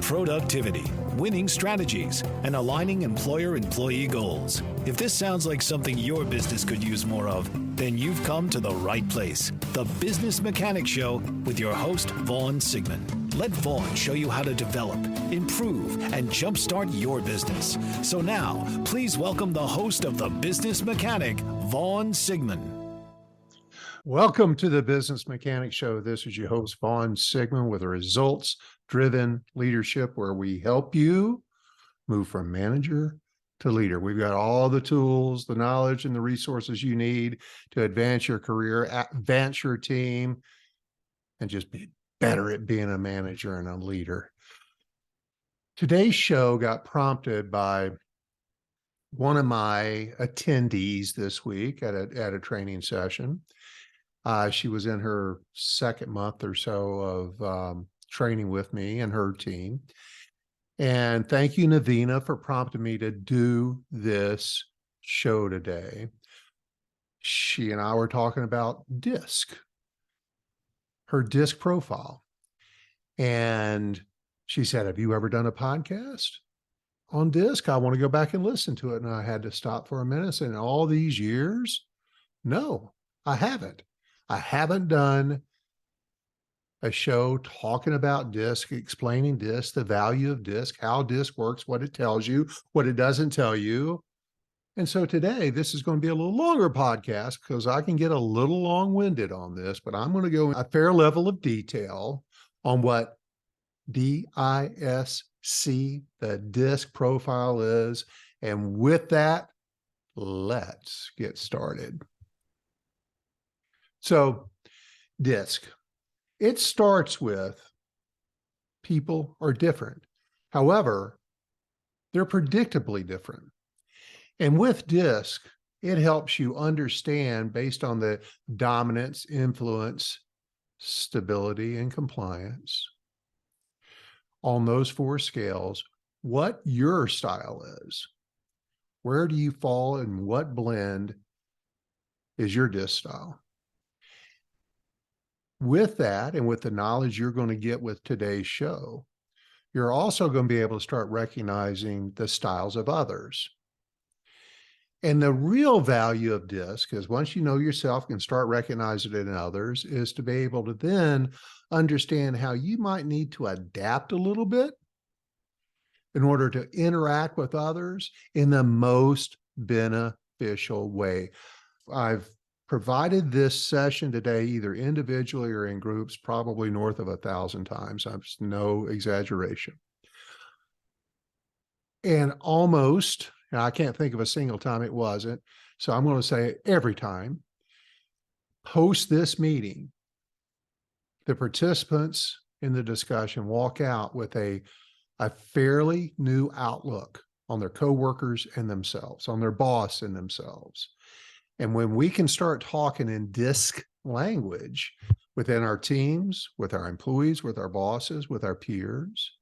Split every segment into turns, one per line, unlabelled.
productivity, winning strategies, and aligning employer-employee goals. If this sounds like something your business could use more of, then you've come to the right place. The Business Mechanic Show with your host, Vaughn Sigmund. Let Vaughn show you how to develop, improve, and jumpstart your business. So now, please welcome the host of The Business Mechanic, Vaughn Sigmund.
Welcome to the Business Mechanic Show. This is your host, Vaughn Sigmund, with a results-driven leadership where we help you move from manager to leader. We've got all the tools, the knowledge, and the resources you need to advance your career, advance your team, and just be better at being a manager and a leader. Today's show got prompted by one of my attendees this week at a training session. She was in her second month or so of training with me and her team. And thank you, Navina, for prompting me to do this show today. She and I were talking about DISC, her DISC profile. And she said, "Have you ever done a podcast on DISC? I want to go back and listen to it." And I had to stop for a minute. And all these years, no, I haven't. I haven't done a show talking about DISC, explaining DISC, the value of DISC, how DISC works, what it tells you, what it doesn't tell you. And so today, this is going to be a little longer podcast because I can get a little long-winded on this, but I'm going to go in a fair level of detail on what DISC, the DISC profile is. And with that, let's get started. So DISC, it starts with people are different. However, they're predictably different. And with DISC, it helps you understand, based on the dominance, influence, stability, and compliance, on those four scales, what your style is. Where do you fall and what blend is your DISC style? With that, and with the knowledge you're going to get with today's show, you're also going to be able to start recognizing the styles of others. And the real value of DISC is, once you know yourself and start recognizing it in others, is to be able to then understand how you might need to adapt a little bit in order to interact with others in the most beneficial way. I've provided this session today, either individually or in groups, probably north of 1,000 times. That's no exaggeration. And almost, and I can't think of a single time it wasn't, so I'm going to say every time, post this meeting, the participants in the discussion walk out with a fairly new outlook on their coworkers and themselves, on their boss and themselves. And when we can start talking in DISC language within our teams, with our employees, with our bosses, with our peers,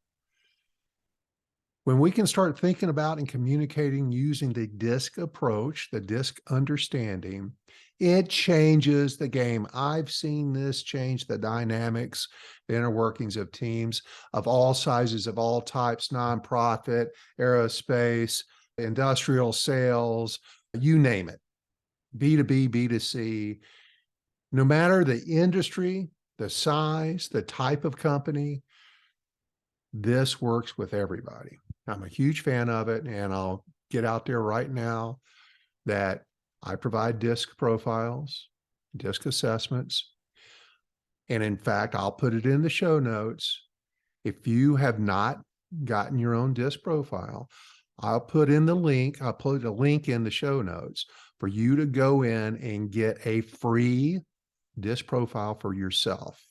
when we can start thinking about and communicating using the DISC approach, the DISC understanding, it changes the game. I've seen this change the dynamics, the inner workings of teams of all sizes, of all types, nonprofit, aerospace, industrial sales, you name it. B2B, B2C, no matter the industry, the size, the type of company, this works with everybody. I'm a huge fan of it, and I'll get out there right now that I provide DISC profiles, DISC assessments, and in fact, I'll put it in the show notes. If you have not gotten your own DISC profile, I'll put in the link. I'll put a link in the show notes for you to go in and get a free DISC profile for yourself.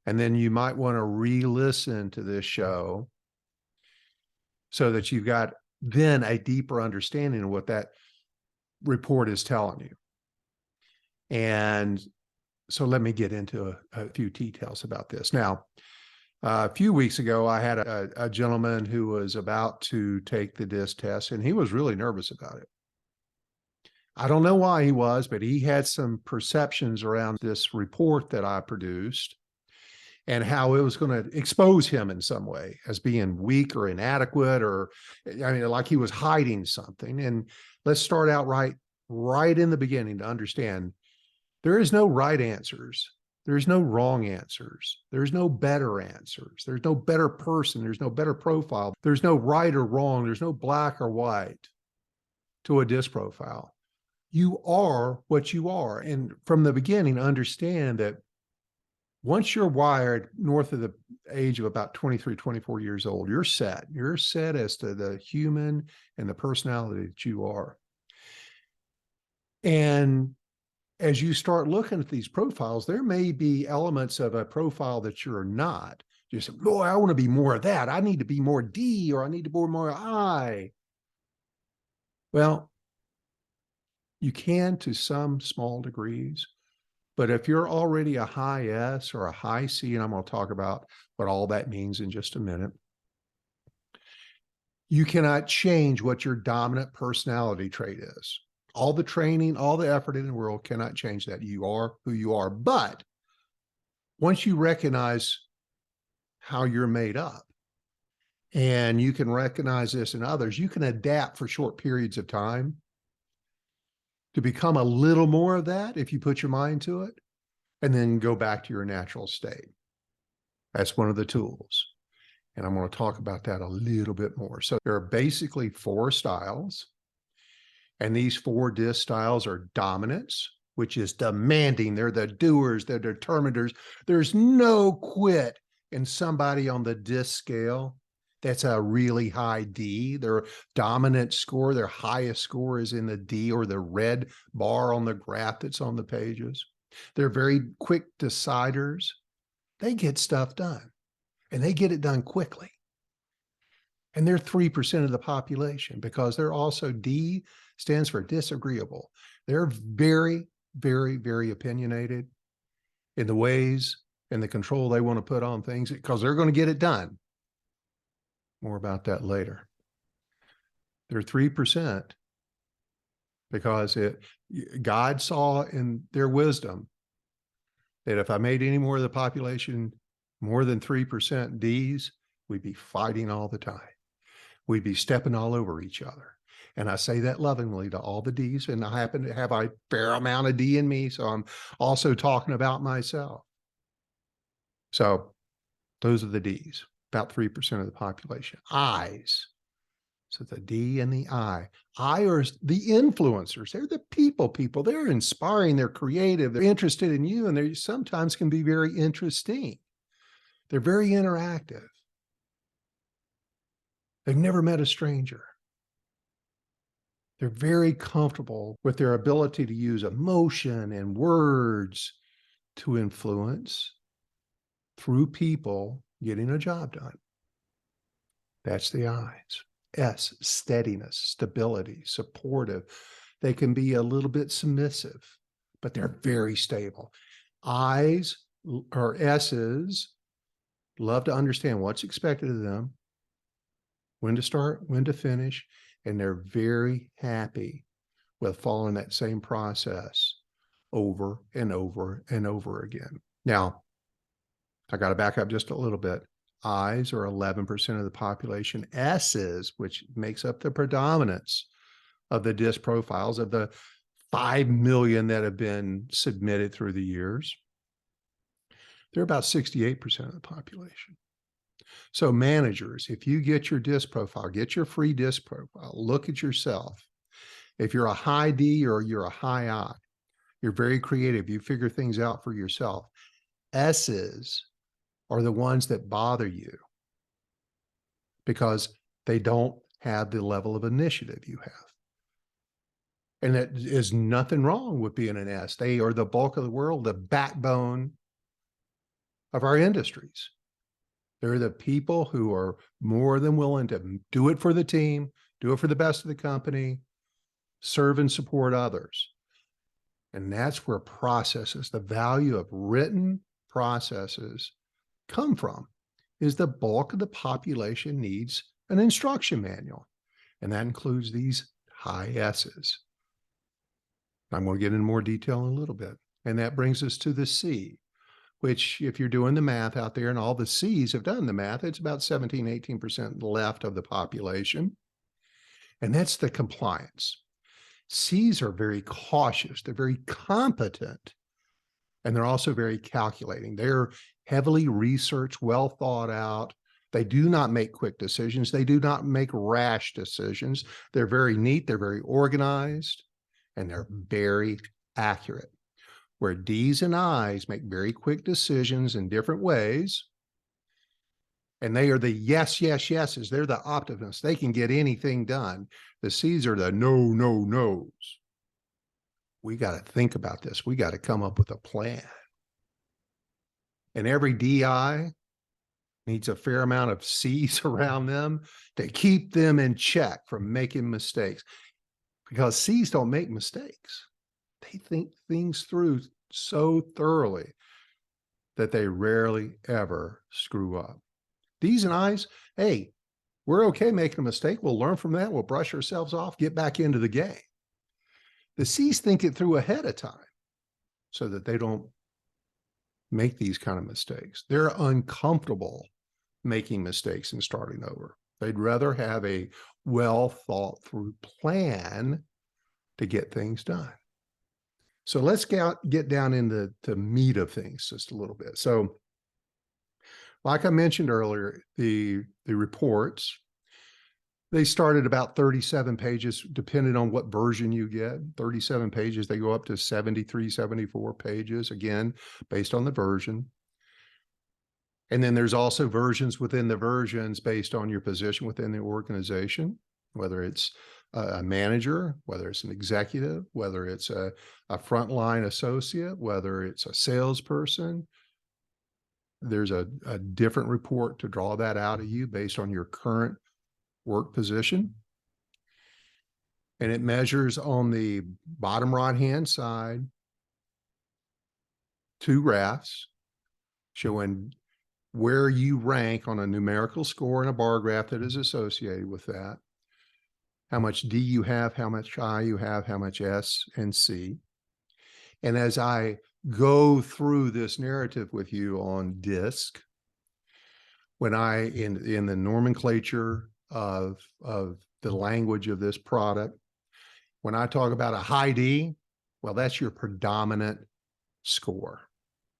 And then you might want to re-listen to this show so that you've got then a deeper understanding of what that report is telling you. And so let me get into a few details about this. Now, a few weeks ago, I had a gentleman who was about to take the DISC test, and he was really nervous about it. I don't know why he was, but he had some perceptions around this report that I produced. and how it was going to expose him in some way as being weak or inadequate, or I mean, like he was hiding something. And let's start out right in the beginning to understand there is no right answers. There's no wrong answers. There's no better answers. There's no better person. There's no better profile. There's no right or wrong. There's no black or white to a DISC profile. You are what you are. And from the beginning, understand that once you're wired north of the age of about 23, 24 years old, you're set. You're set as to the human and the personality that you are. And as you start looking at these profiles, there may be elements of a profile that you're not. You say, boy, I want to be more of that. I need to be more D, or I need to be more I. Well, you can to some small degrees, but if you're already a high S or a high C, and I'm going to talk about what all that means in just a minute, you cannot change what your dominant personality trait is. All the training, all the effort in the world cannot change that. You are who you are. But once you recognize how you're made up, and you can recognize this in others, you can adapt for short periods of time to become a little more of that if you put your mind to it, and then go back to your natural state. That's one of the tools. And I'm going to talk about that a little bit more. So there are basically 4 styles. And these 4 DISC styles are dominance, which is demanding. They're the doers, they're determiners. There's no quit in somebody on the DISC scale. That's a really high D. Their dominant score, their highest score is in the D, or the red bar on the graph that's on the pages. They're very quick deciders. They get stuff done, and they get it done quickly. And they're 3% of the population, because they're also D stands for disagreeable. They're very, very, very opinionated in the ways and the control they want to put on things, because they're going to get it done. More about that later. They're 3% because God saw in their wisdom that if I made any more of the population more than 3% Ds, we'd be fighting all the time. We'd be stepping all over each other. And I say that lovingly to all the Ds, and I happen to have a fair amount of D in me, so I'm also talking about myself. So those are the Ds, about 3% of the population. I's, so the D and the I. I are the influencers. They're the people. They're inspiring, they're creative, they're interested in you, and they sometimes can be very interesting. They're very interactive. They've never met a stranger. They're very comfortable with their ability to use emotion and words to influence through people getting a job done. That's the I's. S, steadiness, stability, supportive. They can be a little bit submissive, but they're very stable. I's or S's love to understand what's expected of them, when to start, when to finish, and they're very happy with following that same process over and over and over again. Now, I got to back up just a little bit. I's are 11% of the population. S's, which makes up the predominance of the DISC profiles, of the 5 million that have been submitted through the years, they're about 68% of the population. So managers, if you get your DISC profile, get your free DISC profile, look at yourself. If you're a high D or you're a high I, you're very creative. You figure things out for yourself. S's are the ones that bother you because they don't have the level of initiative you have. And that is nothing wrong with being an S. They are the bulk of the world, the backbone of our industries. They're the people who are more than willing to do it for the team, do it for the best of the company, serve and support others. And that's where processes, the value of written processes come from, is the bulk of the population needs an instruction manual. And that includes these high S's. I'm going to get into more detail in a little bit. And that brings us to the C, which if you're doing the math out there and all the C's have done the math, it's about 17, 18% left of the population. And that's the compliance. C's are very cautious. They're very competent. And they're also very calculating. They're heavily researched, well thought out. They do not make quick decisions. They do not make rash decisions. They're very neat. They're very organized, and they're very accurate. Where D's and I's make very quick decisions in different ways, and they are the yes, yes, yeses. They're the optimists. They can get anything done. The C's are the no, no, no's. We got to think about this. We got to come up with a plan. And every DI needs a fair amount of C's around them to keep them in check from making mistakes, because C's don't make mistakes. They think things through so thoroughly that they rarely ever screw up. D's and I's, hey, we're okay making a mistake. We'll learn from that. We'll brush ourselves off, get back into the game. The C's think it through ahead of time so that they don't make these kind of mistakes. They're uncomfortable making mistakes and starting over. They'd rather have a well thought through plan to get things done. So let's get down into the meat of things just a little bit. So like I mentioned earlier, the reports, they start at about 37 pages, depending on what version you get. 37 pages, they go up to 73, 74 pages, again, based on the version. And then there's also versions within the versions based on your position within the organization, whether it's a manager, whether it's an executive, whether it's a frontline associate, whether it's a salesperson. There's a different report to draw that out of you based on your current work position. And it measures on the bottom right-hand side 2 graphs showing where you rank on a numerical score and a bar graph that is associated with that. How much D you have, how much I you have, how much S and C. And as I go through this narrative with you on DISC, when I, in the nomenclature of the language of this product, when I talk about a high D, well, that's your predominant score.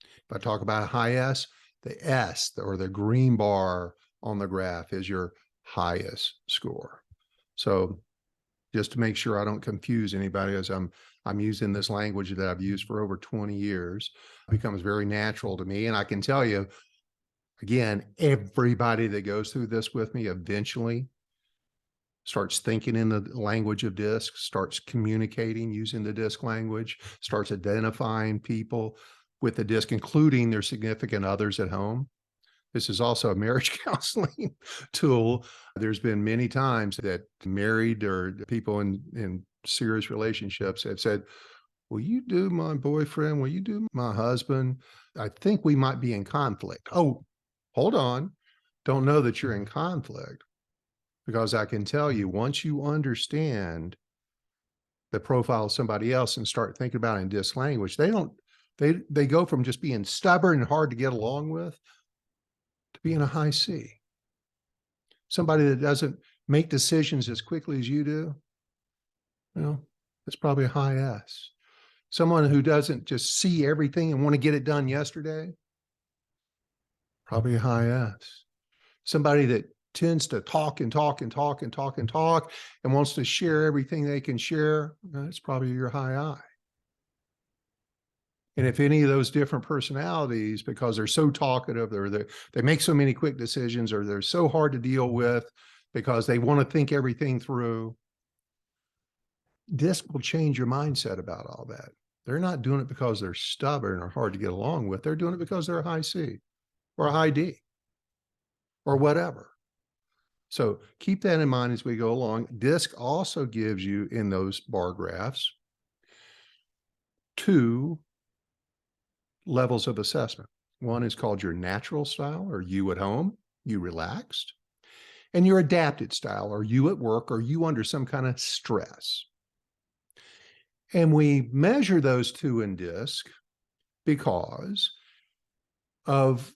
If I talk about a high S, the S or the green bar on the graph is your highest score. So just to make sure I don't confuse anybody, as I'm using this language that I've used for over 20 years, it becomes very natural to me. And I can tell you, again, everybody that goes through this with me eventually starts thinking in the language of DISC, starts communicating using the DISC language, starts identifying people with the DISC, including their significant others at home. This is also a marriage counseling tool. There's been many times that married or people in serious relationships have said, will you do my boyfriend? Will you do my husband? I think we might be in conflict. Oh, hold on. Don't know that you're in conflict, because I can tell you, once you understand the profile of somebody else and start thinking about it in DISC language, they go from just being stubborn and hard to get along with to being a high C. Somebody that doesn't make decisions as quickly as you do, it's probably a high S. Someone who doesn't just see everything and want to get it done yesterday, probably a high S. Somebody that tends to talk and talk and talk and talk and talk and wants to share everything they can share, that's probably your high I. And if any of those different personalities, because they're so talkative, they make so many quick decisions, or they're so hard to deal with because they want to think everything through, DISC will change your mindset about all that. They're not doing it because they're stubborn or hard to get along with. They're doing it because they're a high C or a high D or whatever. So keep that in mind as we go along. DISC also gives you, in those bar graphs, 2 levels of assessment. One is called your natural style, or you at home, you relaxed, and your adapted style, or you at work, or you under some kind of stress. And we measure those 2 in DISC because of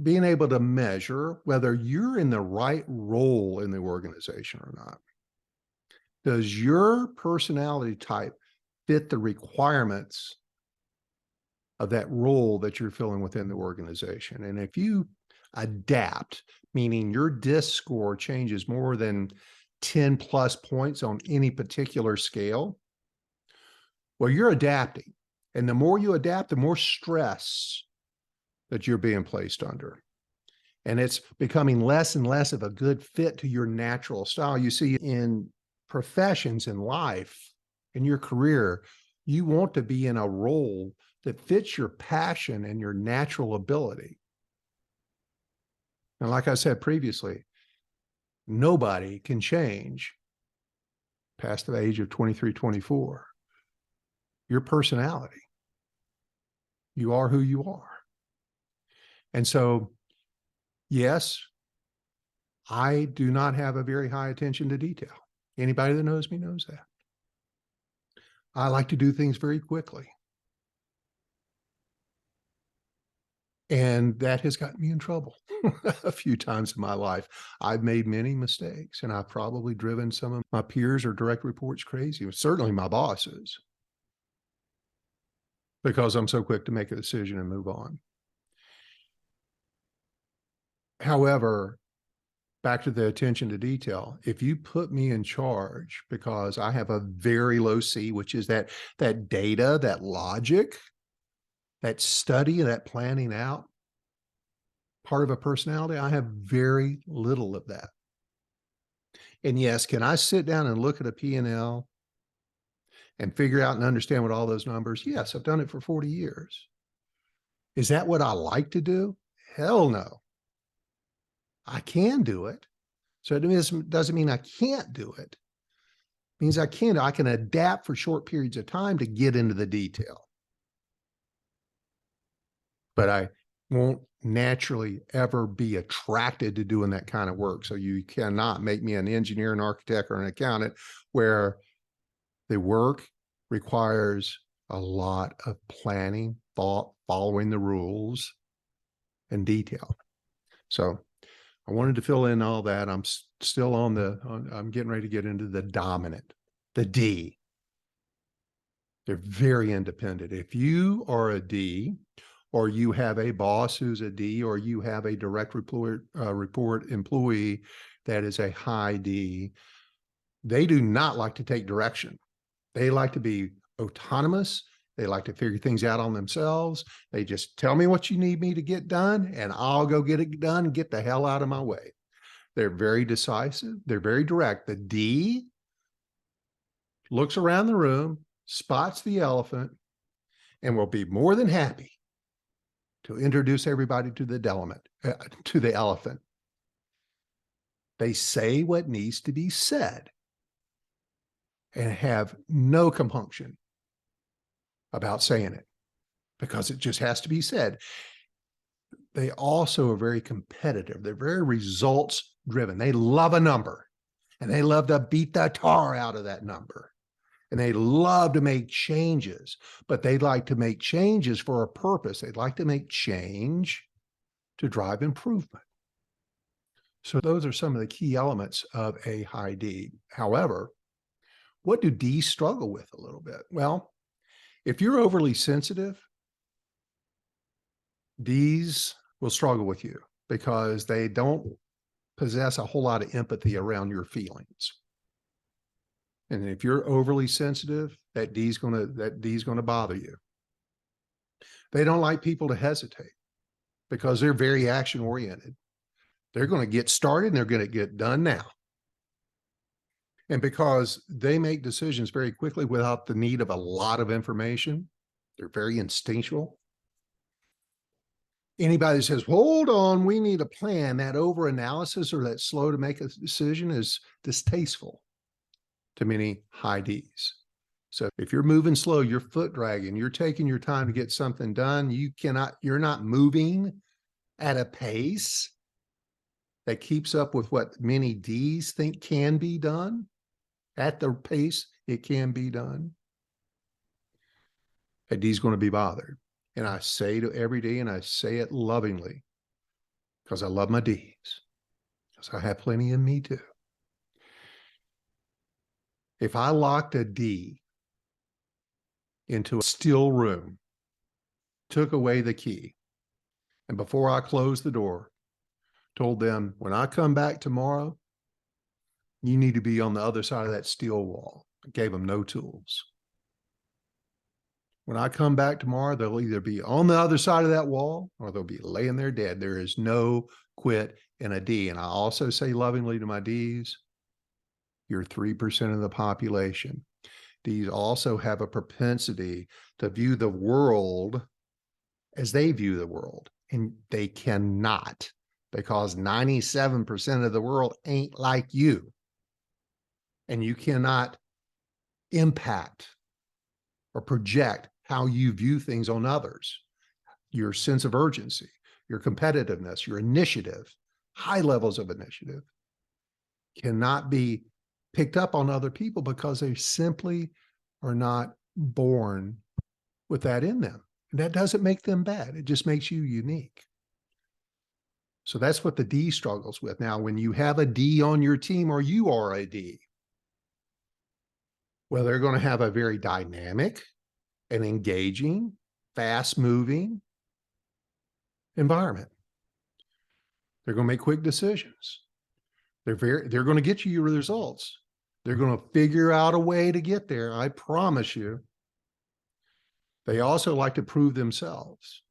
being able to measure whether you're in the right role in the organization or not. Does your personality type fit the requirements of that role that you're filling within the organization? And if you adapt, meaning your DISC score changes more than 10 plus points on any particular scale, well, you're adapting. And the more you adapt, the more stress that you're being placed under. And it's becoming less and less of a good fit to your natural style. You see, in professions in life, in your career, you want to be in a role that fits your passion and your natural ability. And like I said previously, nobody can change past the age of 23, 24. Your personality. You are who you are. And so, yes, I do not have a very high attention to detail. Anybody that knows me knows that. I like to do things very quickly. And that has gotten me in trouble a few times in my life. I've made many mistakes, and I've probably driven some of my peers or direct reports crazy, certainly my bosses, because I'm so quick to make a decision and move on. However, back to the attention to detail, if you put me in charge because I have a very low C, which is that data, that logic, that study, that planning out part of a personality, I have very little of that. And yes, can I sit down and look at a P&L and figure out and understand what all those numbers? Yes, I've done it for 40 years. Is that what I like to do? Hell no. I can do it. So it doesn't mean I can't do it. It means I can adapt for short periods of time to get into the detail. But I won't naturally ever be attracted to doing that kind of work. So you cannot make me an engineer, an architect, or an accountant where the work requires a lot of planning, thought, following the rules, and detail. So I wanted to fill in all that. I'm still I'm getting ready to get into the dominant, the D. They're very independent. If you are a D, or you have a boss who's a D, or you have a direct report employee that is a high D, they do not like to take direction. They like to be autonomous. They like to figure things out on themselves. They just tell me what you need me to get done, and I'll go get it done and get the hell out of my way. They're very decisive. They're very direct. The D looks around the room, spots the elephant, and will be more than happy to introduce everybody to the elephant. They say what needs to be said and have no compunction about saying it because it just has to be said. They also are very competitive. They're very results driven. They love a number and they love to beat the tar out of that number. And they love to make changes, but they'd like to make changes for a purpose. They'd like to make change to drive improvement. So those are some of the key elements of a high D. However, what do Ds struggle with a little bit? Well, if you're overly sensitive, Ds will struggle with you because they don't possess a whole lot of empathy around your feelings. And if you're overly sensitive, that D's going to bother you. They don't like people to hesitate because they're very action oriented. They're going to get started and they're going to get done now. And because they make decisions very quickly without the need of a lot of information, they're very instinctual. Anybody that says, hold on, we need a plan, that over analysis or that slow to make a decision is distasteful to many high Ds. So if you're moving slow, you're foot dragging, you're taking your time to get something done, you're not moving at a pace that keeps up with what many Ds think can be done, at the pace it can be done, a D's going to be bothered. And I say to every D, and I say it lovingly, because I love my Ds, because I have plenty in me too. If I locked a D into a still room, took away the key, and before I closed the door, told them, when I come back tomorrow, you need to be on the other side of that steel wall. I gave them no tools. When I come back tomorrow, they'll either be on the other side of that wall or they'll be laying there dead. There is no quit in a D. And I also say lovingly to my Ds, you're 3% of the population. Ds also have a propensity to view the world as they view the world, and they cannot, because 97% of the world ain't like you. And you cannot impact or project how you view things on others. Your sense of urgency, your competitiveness, your initiative, high levels of initiative cannot be picked up on other people because they simply are not born with that in them. And that doesn't make them bad. It just makes you unique. So that's what the D struggles with. Now, when you have a D on your team, or you are a D, well, they're going to have a very dynamic and engaging, fast-moving environment. They're going to make quick decisions. They're going to get you your results. They're going to figure out a way to get there. I promise you. They also like to prove themselves.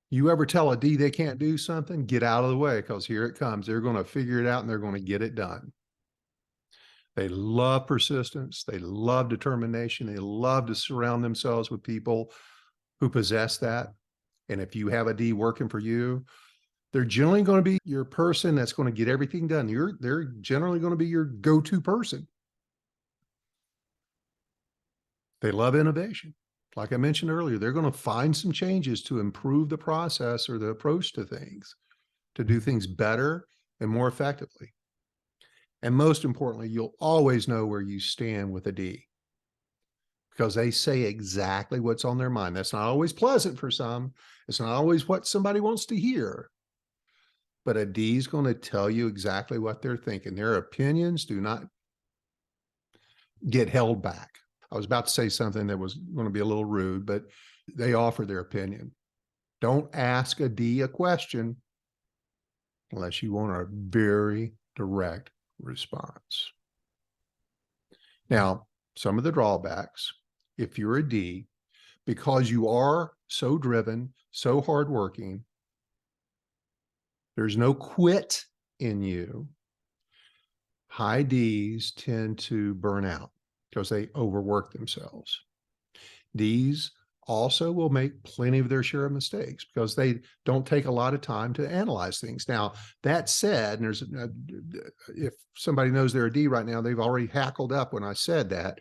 You ever tell a D they can't do something, get out of the way, because here it comes. They're going to figure it out and they're going to get it done. They love persistence. They love determination. They love to surround themselves with people who possess that. And if you have a D working for you, they're generally going to be your person that's going to get everything done. They're generally going to be your go-to person. They love innovation. Like I mentioned earlier, they're going to find some changes to improve the process or the approach to things, to do things better and more effectively. And most importantly, you'll always know where you stand with a D, because they say exactly what's on their mind. That's not always pleasant for some. It's not always what somebody wants to hear. But a D is going to tell you exactly what they're thinking. Their opinions do not get held back. I was about to say something that was going to be a little rude, but they offer their opinion. Don't ask a D a question unless you want a very direct response. Now, some of the drawbacks, if you're a D, because you are so driven, so hardworking, there's no quit in you. High Ds tend to burn out because they overwork themselves. Ds also will make plenty of their share of mistakes because they don't take a lot of time to analyze things. Now, that said, and there's if somebody knows they're a D right now, they've already hackled up when I said that.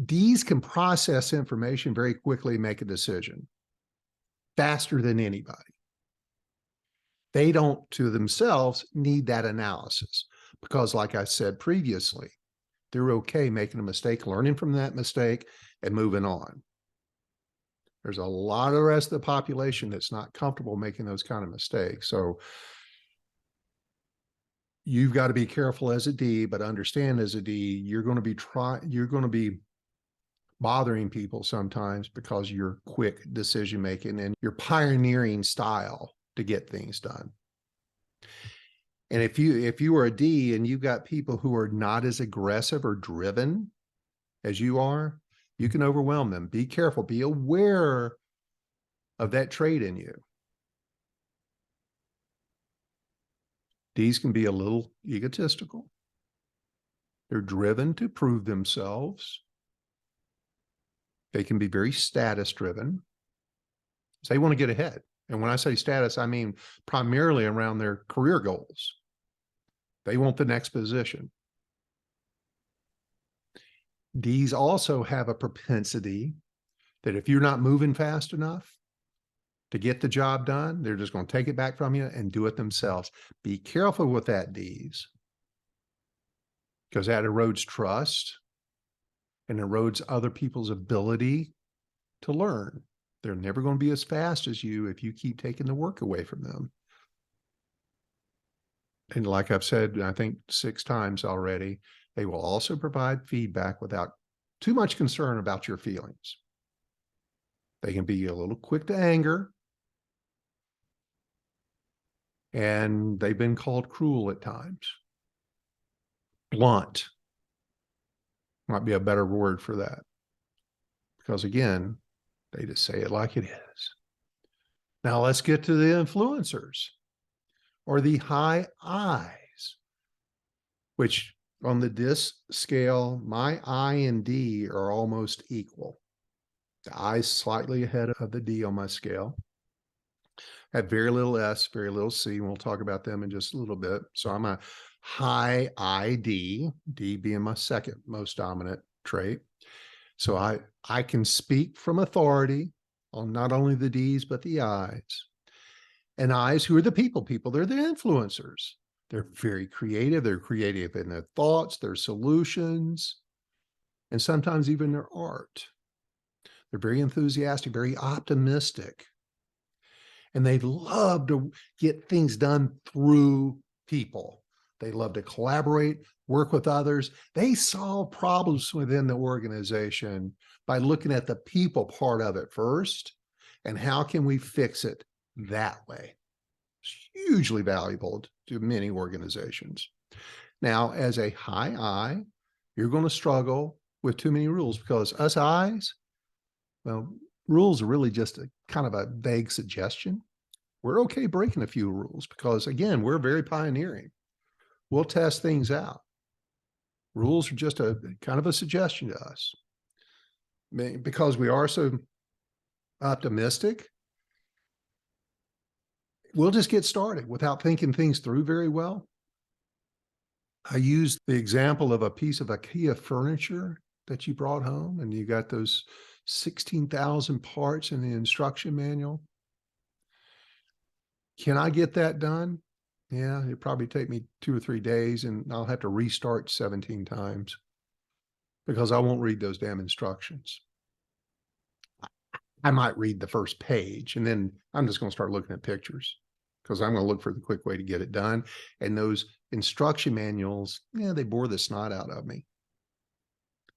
Ds can process information very quickly and make a decision faster than anybody. They don't, to themselves, need that analysis because, like I said previously, they're okay making a mistake, learning from that mistake, and moving on. There's a lot of the rest of the population that's not comfortable making those kind of mistakes. So you've got to be careful as a D, but understand as a D, you're going to be bothering people sometimes because of your quick decision making and your pioneering style to get things done. And if you are a D and you've got people who are not as aggressive or driven as you are, you can overwhelm them. Be careful. Be aware of that trait in you. Ds can be a little egotistical. They're driven to prove themselves. They can be very status driven. So they want to get ahead. And when I say status, I mean primarily around their career goals. They want the next position. Ds also have a propensity that if you're not moving fast enough to get the job done, they're just going to take it back from you and do it themselves. Be careful with that, Ds, because that erodes trust and erodes other people's ability to learn. They're never going to be as fast as you if you keep taking the work away from them. And like I've said, I think 6 times already, they will also provide feedback without too much concern about your feelings. They can be a little quick to anger, and they've been called cruel at times. Blunt might be a better word for that. Because again, they just say it like it is. Now let's get to the influencers or the high I's, which on the DISC scale, my I and D are almost equal. The I's slightly ahead of the D on my scale. Have very little S, very little C, and we'll talk about them in just a little bit. So I'm a high ID, D being my second most dominant trait. So I can speak from authority on not only the D's, but the I's. And I's, who are the people, they're the influencers. They're very creative. They're creative in their thoughts, their solutions, and sometimes even their art. They're very enthusiastic, very optimistic. And they love to get things done through people. They love to collaborate, work with others. They solve problems within the organization by looking at the people part of it first, and how can we fix it that way. It's hugely valuable to many organizations. Now, as a high I, you're going to struggle with too many rules, because us I's, well, rules are really just a kind of a vague suggestion. We're okay breaking a few rules because, again, we're very pioneering. We'll test things out. Rules are just a kind of a suggestion to us. Because we are so optimistic, we'll just get started without thinking things through very well. I used the example of a piece of IKEA furniture that you brought home, and you got those 16,000 parts in the instruction manual. Can I get that done? Yeah, it'd probably take me 2 or 3 days, and I'll have to restart 17 times because I won't read those damn instructions. I might read the first page, and then I'm just going to start looking at pictures because I'm going to look for the quick way to get it done. And those instruction manuals, yeah, they bore the snot out of me.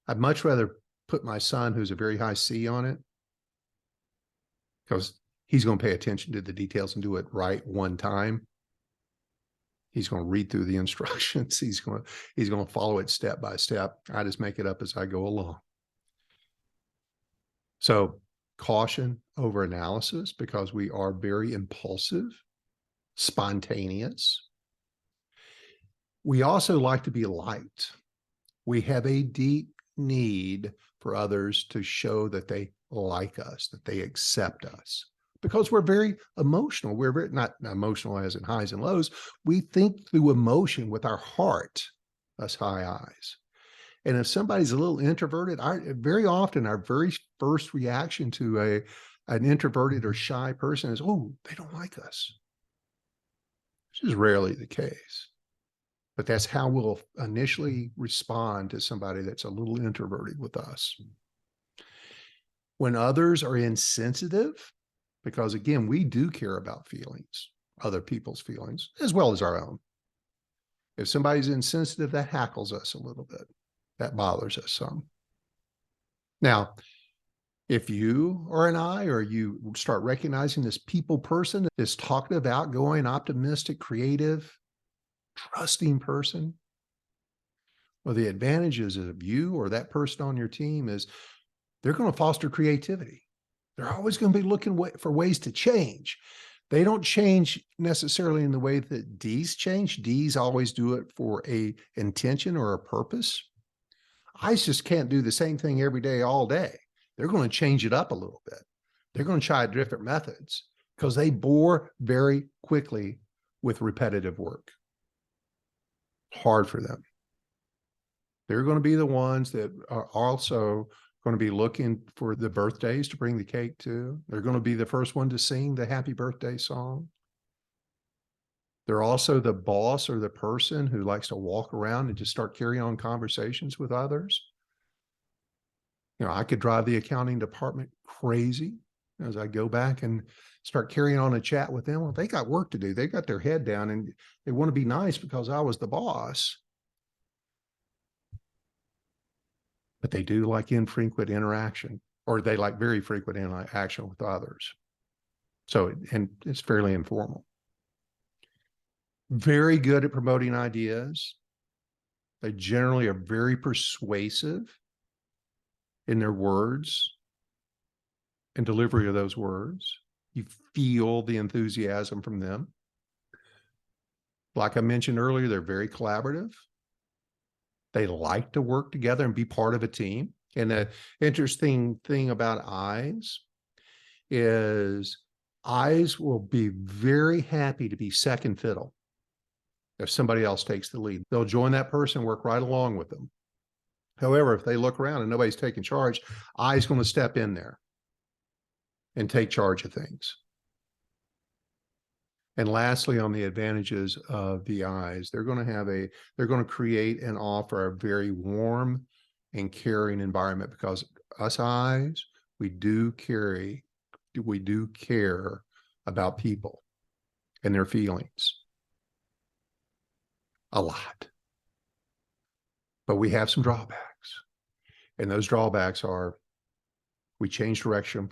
I'd much rather put my son, who's a very high C, on it, because he's going to pay attention to the details and do it right one time. He's going to read through the instructions. He's going to follow it step by step. I just make it up as I go along. So caution over analysis, because we are very impulsive, spontaneous. We also like to be liked. We have a deep need for others to show that they like us, that they accept us, because we're very emotional. We're very, not emotional as in highs and lows. We think through emotion with our heart, us high I's. And if somebody's a little introverted, very often our very first reaction to an introverted or shy person is, oh, they don't like us. Which is rarely the case. But that's how we'll initially respond to somebody that's a little introverted with us. When others are insensitive, because again, we do care about feelings, other people's feelings, as well as our own. If somebody's insensitive, that hackles us a little bit. That bothers us some. Now, if you are an I, or you start recognizing this people person, this talkative, outgoing, optimistic, creative, trusting person, well, the advantages of you or that person on your team is they're going to foster creativity. They're always going to be looking for ways to change. They don't change necessarily in the way that D's change. D's always do it for a intention or a purpose. I's just can't do the same thing every day, all day. They're going to change it up a little bit. They're going to try different methods because they bore very quickly with repetitive work. Hard for them. They're going to be the ones that are also going to be looking for the birthdays to bring the cake to. They're going to be the first one to sing the happy birthday song. They're also the boss or the person who likes to walk around and just start carrying on conversations with others. You know, I could drive the accounting department crazy as I go back and start carrying on a chat with them, well, they got work to do. They got their head down and they want to be nice because I was the boss. But they do like infrequent interaction, or they like very frequent interaction with others. So, and it's fairly informal. Very good at promoting ideas. They generally are very persuasive in their words and delivery of those words. You feel the enthusiasm from them. Like I mentioned earlier, they're very collaborative. They like to work together and be part of a team. And the interesting thing about eyes is eyes will be very happy to be second fiddle if somebody else takes the lead. They'll join that person, work right along with them. However, if they look around and nobody's taking charge, eyes going to step in there and take charge of things. And lastly, on the advantages of the eyes, they're going to create and offer a very warm and caring environment, because us eyes, we do care about people and their feelings a lot. But we have some drawbacks. And those drawbacks are we change direction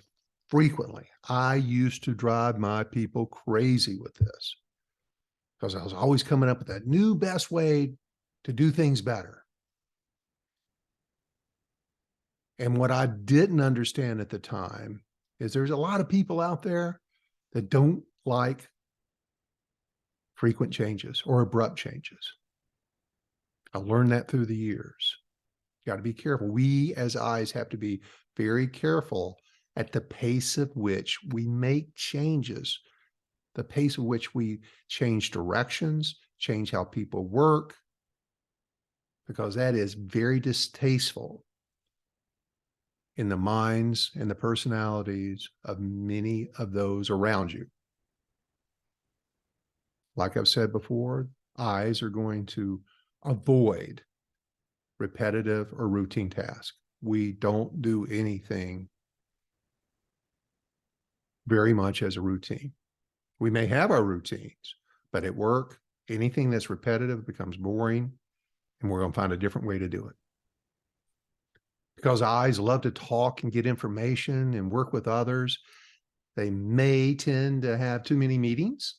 frequently. I used to drive my people crazy with this because I was always coming up with that new best way to do things better. And what I didn't understand at the time is there's a lot of people out there that don't like frequent changes or abrupt changes. I learned that through the years. You got to be careful. We as eyes have to be very careful at the pace of which we make changes, the pace of which we change directions, change how people work, because that is very distasteful in the minds and the personalities of many of those around you. Like I've said before, eyes are going to avoid repetitive or routine tasks. We don't do anything very much as a routine. We may have our routines, but at work, anything that's repetitive becomes boring, and we're going to find a different way to do it. Because eyes love to talk and get information and work with others, they may tend to have too many meetings.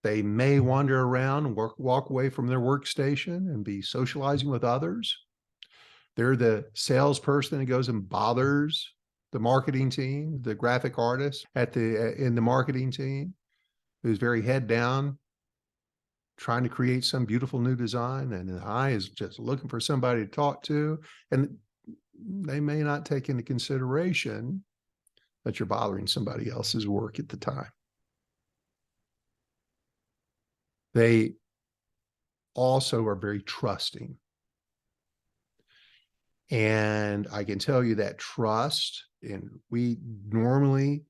They may wander around and walk away from their workstation and be socializing with others. They're the salesperson that goes and bothers the marketing team, the graphic artist in the marketing team, who's very head down, trying to create some beautiful new design, and the eye is just looking for somebody to talk to, and they may not take into consideration that you're bothering somebody else's work at the time. They also are very trusting. And I can tell you that trust, and we normally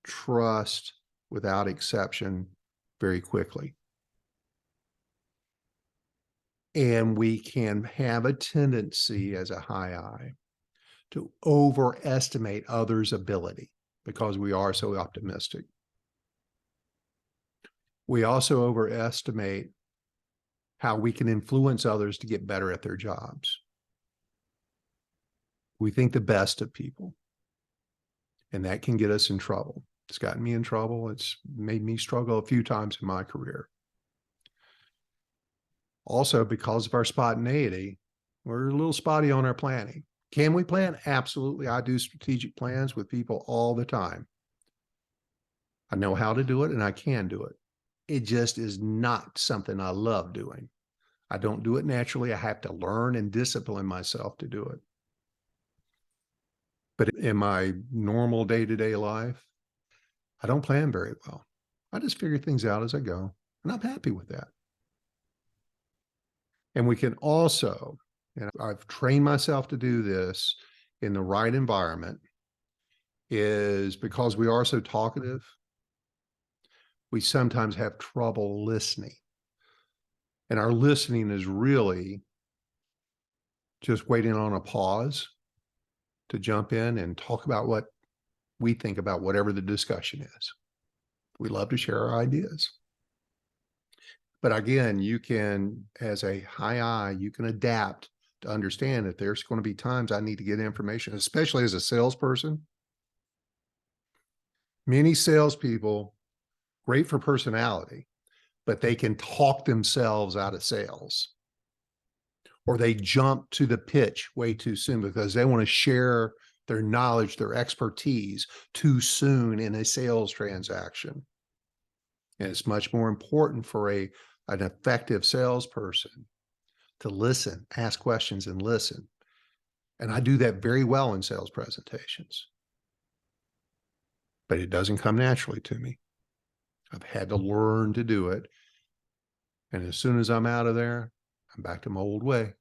trust without exception very quickly. And we can have a tendency as a high eye to overestimate others' ability because we are so optimistic. We also overestimate how we can influence others to get better at their jobs. We think the best of people, and that can get us in trouble. It's gotten me in trouble. It's made me struggle a few times in my career. Also, because of our spontaneity, we're a little spotty on our planning. Can we plan? Absolutely. I do strategic plans with people all the time. I know how to do it, and I can do it. It just is not something I love doing. I don't do it naturally. I have to learn and discipline myself to do it. But in my normal day-to-day life, I don't plan very well. I just figure things out as I go, and I'm happy with that. And we can also, and I've trained myself to do this in the right environment, is because we are so talkative, we sometimes have trouble listening. And our listening is really just waiting on a pause to jump in and talk about what we think about whatever the discussion is. We love to share our ideas. But again, you can, as a high I, you can adapt to understand that there's going to be times I need to get information, especially as a salesperson. Many salespeople, great for personality, but they can talk themselves out of sales, or they jump to the pitch way too soon because they want to share their knowledge, their expertise too soon in a sales transaction. And it's much more important for an effective salesperson to listen, ask questions and listen. And I do that very well in sales presentations, but it doesn't come naturally to me. I've had to learn to do it. And as soon as I'm out of there, I'm back to my old way.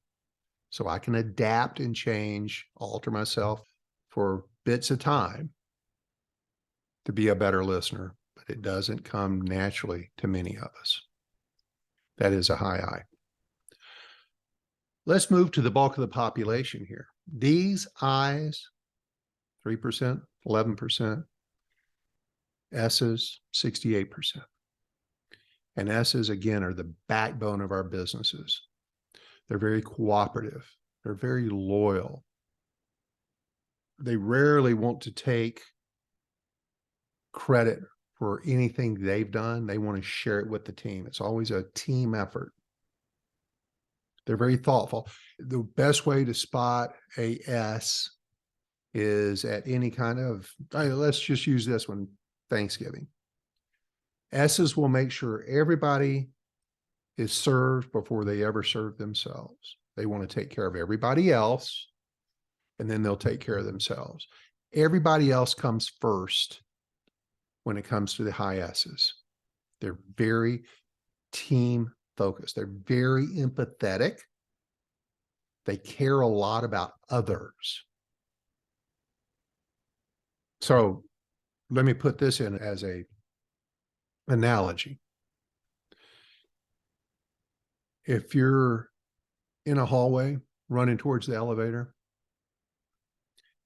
So I can adapt and change, alter myself for bits of time to be a better listener, but it doesn't come naturally to many of us. That is a high I. Let's move to the bulk of the population here. These I's, 3%, 11%, S's, 68%. And S's, again, are the backbone of our businesses. They're very cooperative. They're very loyal. They rarely want to take credit for anything they've done. They want to share it with the team. It's always a team effort. They're very thoughtful. The best way to spot a S is at any kind of, let's just use this one, Thanksgiving. S's will make sure everybody is served before they ever serve themselves. They want to take care of everybody else, and then they'll take care of themselves. Everybody else comes first when it comes to the high S's. They're very team focused. They're very empathetic. They care a lot about others. So let me put this in as a analogy. If you're in a hallway running towards the elevator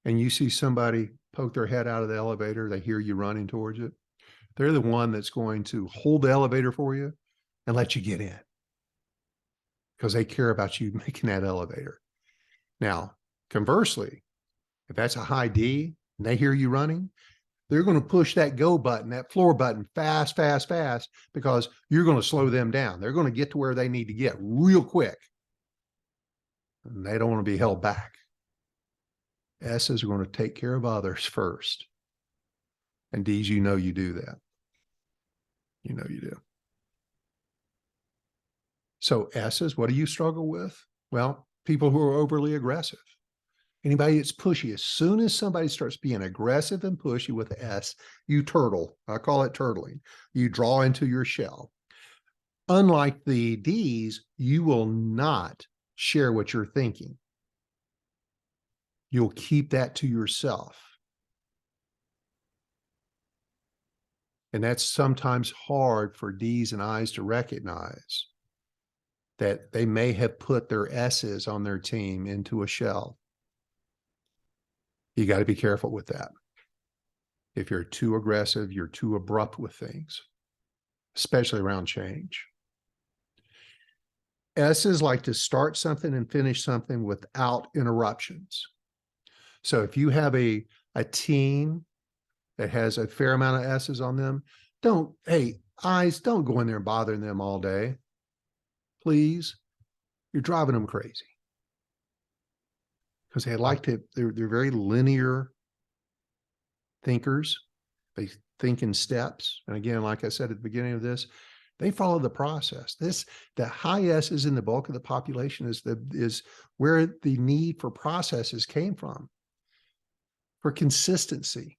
and you see somebody poke their head out of the elevator, they hear you running towards it, they're the one that's going to hold the elevator for you and let you get in because they care about you making that elevator. Now, conversely, if that's a high D and they hear you running, they're going to push that go button, that floor button fast, fast, fast, because you're going to slow them down. They're going to get to where they need to get real quick. And they don't want to be held back. S's are going to take care of others first. And D's, you know you do that. You know you do. So S's, what do you struggle with? Well, people who are overly aggressive. Anybody that's pushy. As soon as somebody starts being aggressive and pushy with S, you turtle. I call it turtling. You draw into your shell. Unlike the D's, you will not share what you're thinking. You'll keep that to yourself. And that's sometimes hard for D's and I's to recognize that they may have put their S's on their team into a shell. You got to be careful with that. If you're too aggressive, you're too abrupt with things, especially around change. S's like to start something and finish something without interruptions. So if you have a team that has a fair amount of S's on them, hey, I's, don't go in there and bother them all day. Please, you're driving them crazy. Because they like to, they're very linear thinkers. They think in steps. And again, like I said at the beginning of this, they follow the process. The high S's in the bulk of the population is where the need for processes came from. For consistency,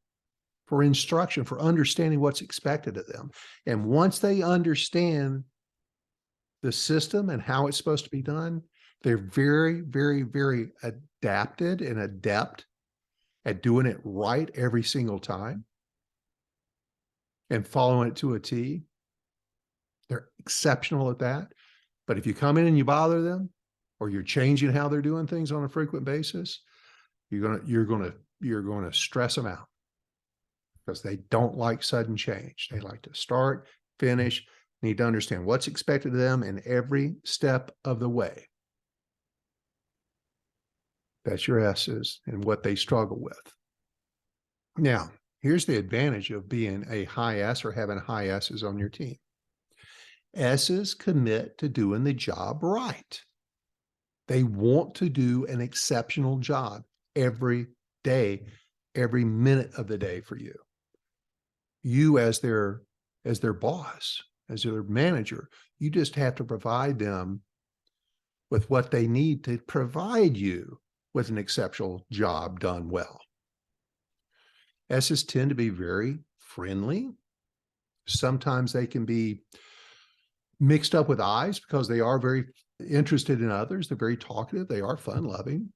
for instruction, for understanding what's expected of them. And once they understand the system and how it's supposed to be done, they're very, very, very adapted and adept at doing it right every single time and following it to a T. They're exceptional at that. But if you come in and you bother them, or you're changing how they're doing things on a frequent basis, you're going to stress them out. because they don't like sudden change. They like to start, finish, need to understand what's expected of them in every step of the way. That's your S's and what they struggle with. Now, here's the advantage of being a high S or having high S's on your team. S's commit to doing the job right. They want to do an exceptional job every day, every minute of the day for you. You as their boss, as their manager, you just have to provide them with what they need to provide you with an exceptional job done well. S's tend to be very friendly. Sometimes they can be mixed up with I's because they are very interested in others. They're very talkative. They are fun-loving.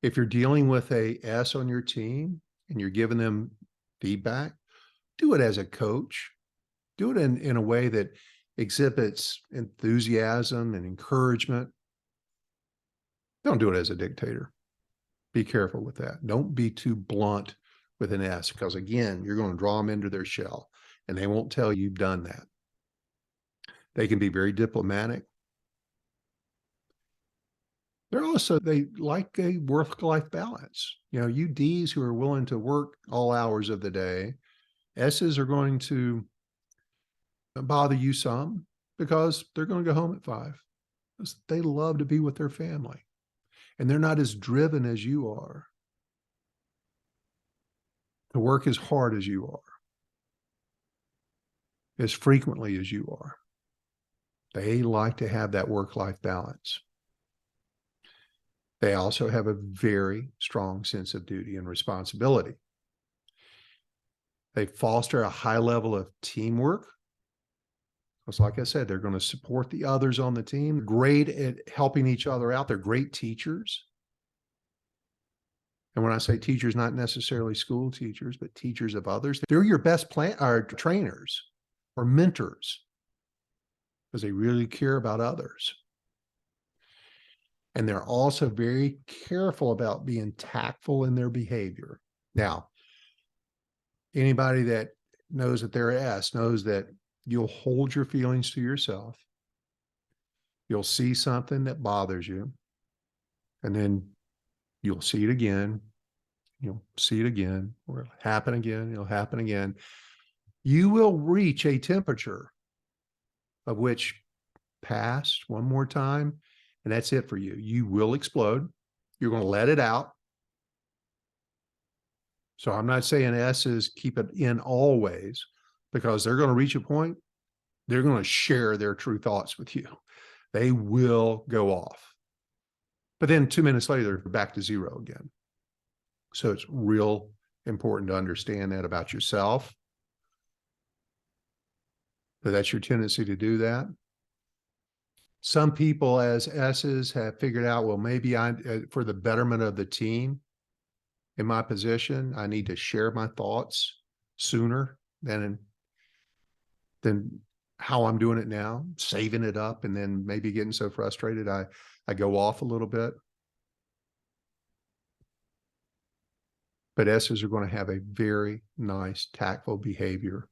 If you're dealing with a S on your team and you're giving them feedback, do it as a coach. Do it in a way that exhibits enthusiasm and encouragement. Don't do it as a dictator. Be careful with that. Don't be too blunt with an S because, again, you're going to draw them into their shell and they won't tell you you've done that. They can be very diplomatic. They like a work-life balance. You know, you D's who are willing to work all hours of the day, S's are going to bother you some because they're going to go home at 5. They love to be with their family and they're not as driven as you are to work as hard as you are, as frequently as you are. They like to have that work-life balance. They also have a very strong sense of duty and responsibility. They foster a high level of teamwork. Because like I said, they're going to support the others on the team, great at helping each other out. They're great teachers. And when I say teachers, not necessarily school teachers, but teachers of others, they're your best trainers or mentors because they really care about others. And they're also very careful about being tactful in their behavior. Now, anybody that knows that they're S knows that you'll hold your feelings to yourself. You'll see something that bothers you, and then you'll see it again. You'll see it again, or it'll happen again. It'll happen again. You will reach a temperature of which pass one more time, and that's it for you. You will explode. You're going to let it out. So I'm not saying S's keep it in always, because they're going to reach a point, they're going to share their true thoughts with you. They will go off. But then 2 minutes later, they're back to zero again. So it's real important to understand that about yourself, that that's your tendency to do that. Some people as S's have figured out, well, maybe for the betterment of the team in my position, I need to share my thoughts sooner than how I'm doing it now, saving it up, and then maybe getting so frustrated I go off a little bit. But S's are going to have a very nice, tactful behavior.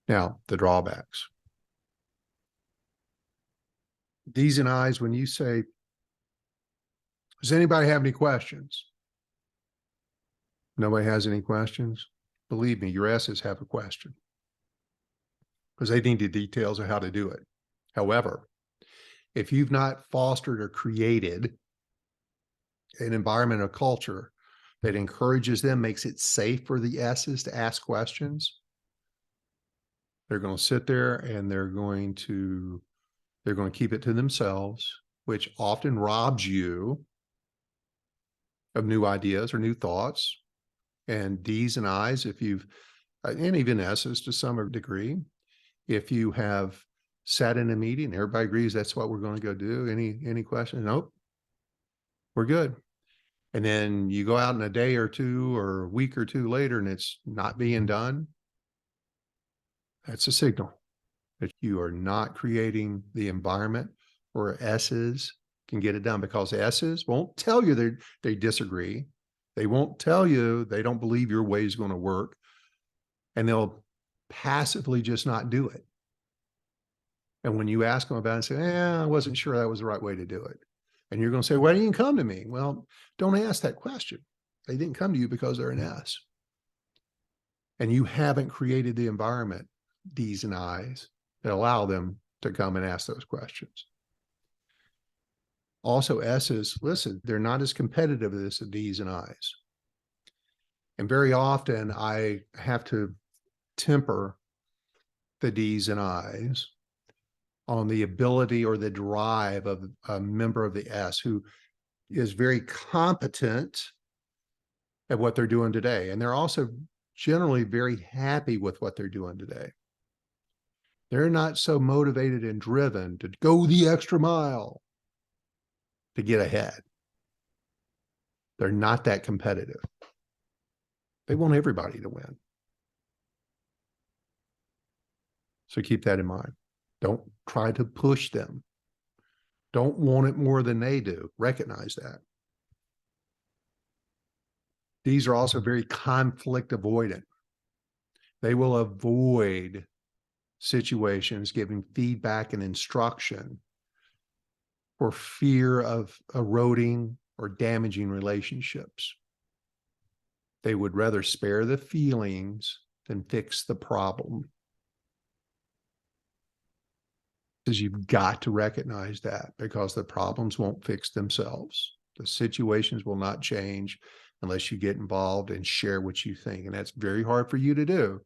Now, the drawbacks. D's and I's, when you say, does anybody have any questions? Nobody has any questions? Believe me, your S's have a question because they need the details of how to do it. However, if you've not fostered or created an environment or culture that encourages them, makes it safe for the S's to ask questions, they're going to sit there and they're going to keep it to themselves, which often robs you of new ideas or new thoughts. And D's and I's, and even S's to some degree, if you have sat in a meeting, everybody agrees that's what we're going to go do. Any questions? Nope. We're good. And then you go out in a day or two or a week or two later and it's not being done. That's a signal that you are not creating the environment where S's can get it done, because S's won't tell you they disagree. They won't tell you they don't believe your way is going to work, and they'll passively just not do it. And when you ask them about it, say, I wasn't sure that was the right way to do it. And you're going to say, why didn't you come to me? Well, don't ask that question. They didn't come to you because they're an S. And you haven't created the environment, D's and I's, that allow them to come and ask those questions. Also, S's, listen, they're not as competitive as the D's and I's. And very often I have to temper the D's and I's on the ability or the drive of a member of the S who is very competent at what they're doing today. And they're also generally very happy with what they're doing today. They're not so motivated and driven to go the extra mile to get ahead. They're not that competitive. They want everybody to win. So keep that in mind. Don't try to push them. Don't want it more than they do. Recognize that. These are also very conflict avoidant. They will avoid situations giving feedback and instruction for fear of eroding or damaging relationships. They would rather spare the feelings than fix the problem. Because you've got to recognize that, because the problems won't fix themselves. The situations will not change unless you get involved and share what you think. And that's very hard for you to do.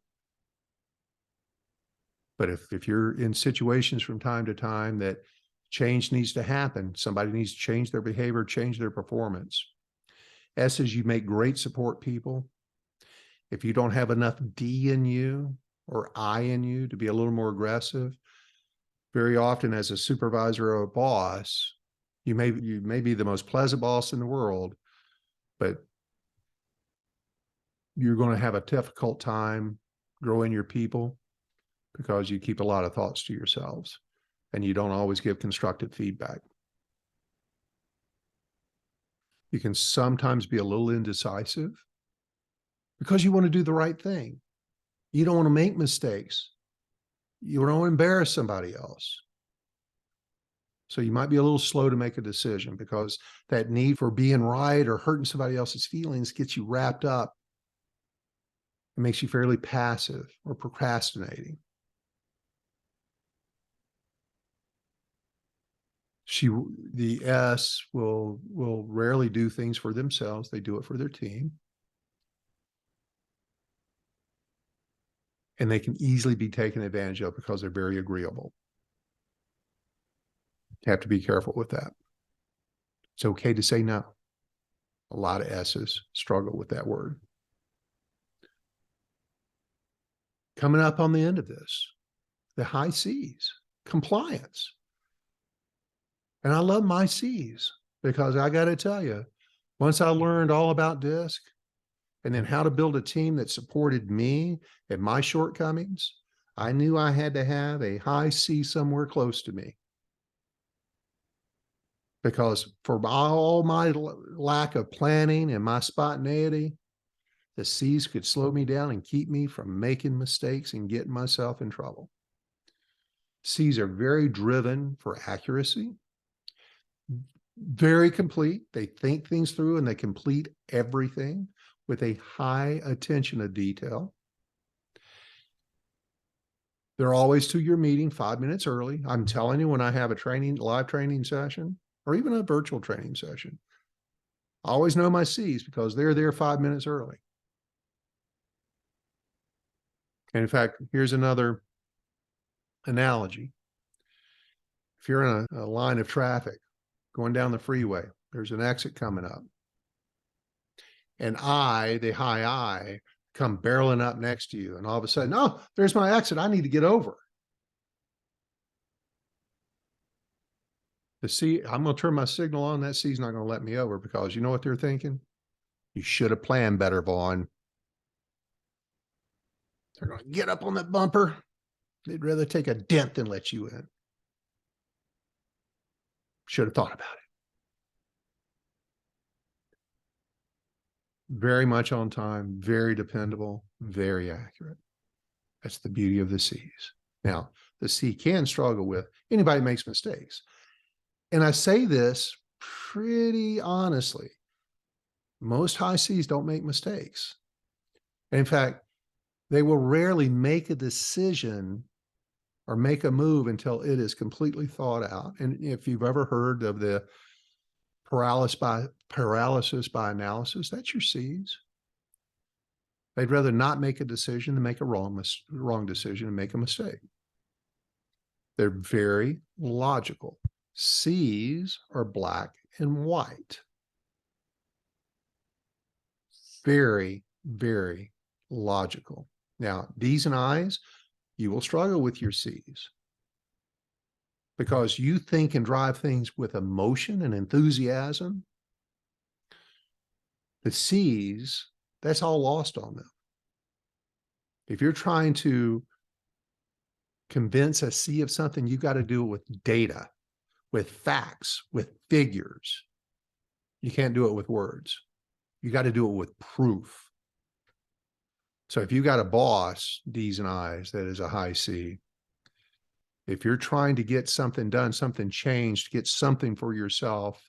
But if you're in situations from time to time that change needs to happen, somebody needs to change their behavior, change their performance. S is you make great support people. If you don't have enough D in you or I in you to be a little more aggressive, very often as a supervisor or a boss, you may be the most pleasant boss in the world, but you're going to have a difficult time growing your people because you keep a lot of thoughts to yourselves and you don't always give constructive feedback. You can sometimes be a little indecisive because you want to do the right thing. You don't want to make mistakes. You don't want to embarrass somebody else. So you might be a little slow to make a decision because that need for being right or hurting somebody else's feelings gets you wrapped up. It makes you fairly passive or procrastinating. The S will rarely do things for themselves. They do it for their team. And they can easily be taken advantage of because they're very agreeable. You have to be careful with that. It's okay to say no. A lot of S's struggle with that word. Coming up on the end of this, the high C's, compliance. And I love my C's because I got to tell you, once I learned all about DISC and then how to build a team that supported me and my shortcomings, I knew I had to have a high C somewhere close to me. Because for all my lack of planning and my spontaneity, the C's could slow me down and keep me from making mistakes and getting myself in trouble. C's are very driven for accuracy, very complete. They think things through and they complete everything with a high attention to detail. They're always to your meeting 5 minutes early. I'm telling you, when I have a live training session, or even a virtual training session, I always know my C's because they're there 5 minutes early. And in fact, here's another analogy. If you're in a line of traffic going down the freeway, there's an exit coming up. And the high I, come barreling up next to you. And all of a sudden, oh, there's my exit. I need to get over. The C, I'm going to turn my signal on. That C's not going to let me over because you know what they're thinking? You should have planned better, Vaughn. They're going to get up on that bumper. They'd rather take a dent than let you in. Should have thought about it. very much on time, very dependable, very accurate. That's the beauty of the C's. Now, the C can struggle with anybody makes mistakes. And I say this pretty honestly. Most high C's don't make mistakes. In fact, they will rarely make a decision or make a move until it is completely thought out. And if you've ever heard of the paralysis by analysis, that's your C's. They'd rather not make a decision than make a wrong decision and make a mistake. They're very logical. C's are black and white. Very, very logical. Now, D's and I's, you will struggle with your C's because you think and drive things with emotion and enthusiasm. The C's, that's all lost on them. If you're trying to convince a C of something, you've got to do it with data, with facts, with figures. You can't do it with words. You got to do it with proof. So if you got a boss, D's and I's, that is a high C, if you're trying to get something done, something changed, get something for yourself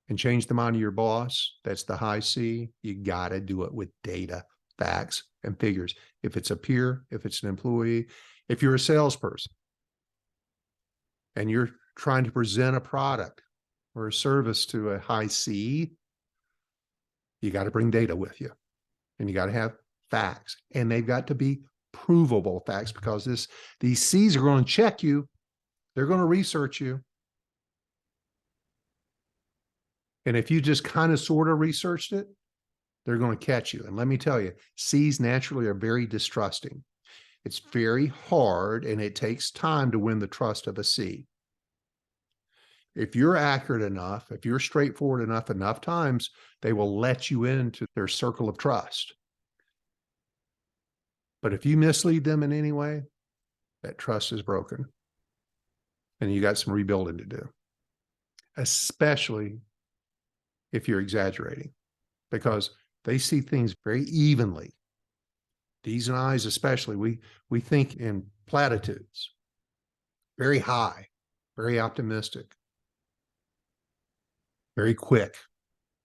and change the mind of your boss, that's the high C. You got to do it with data, facts, and figures. If it's a peer, if it's an employee, if you're a salesperson and you're trying to present a product or a service to a high C, you got to bring data with you and you got to have facts, and they've got to be provable facts because these C's are going to check you. They're going to research you. And if you just kind of sort of researched it, they're going to catch you. And let me tell you, C's naturally are very distrusting. It's very hard and it takes time to win the trust of a C. If you're accurate enough, if you're straightforward enough times, they will let you into their circle of trust. But if you mislead them in any way, that trust is broken. And you got some rebuilding to do, especially if you're exaggerating, because they see things very evenly. D's and I's especially, we think in platitudes, very high, very optimistic, very quick.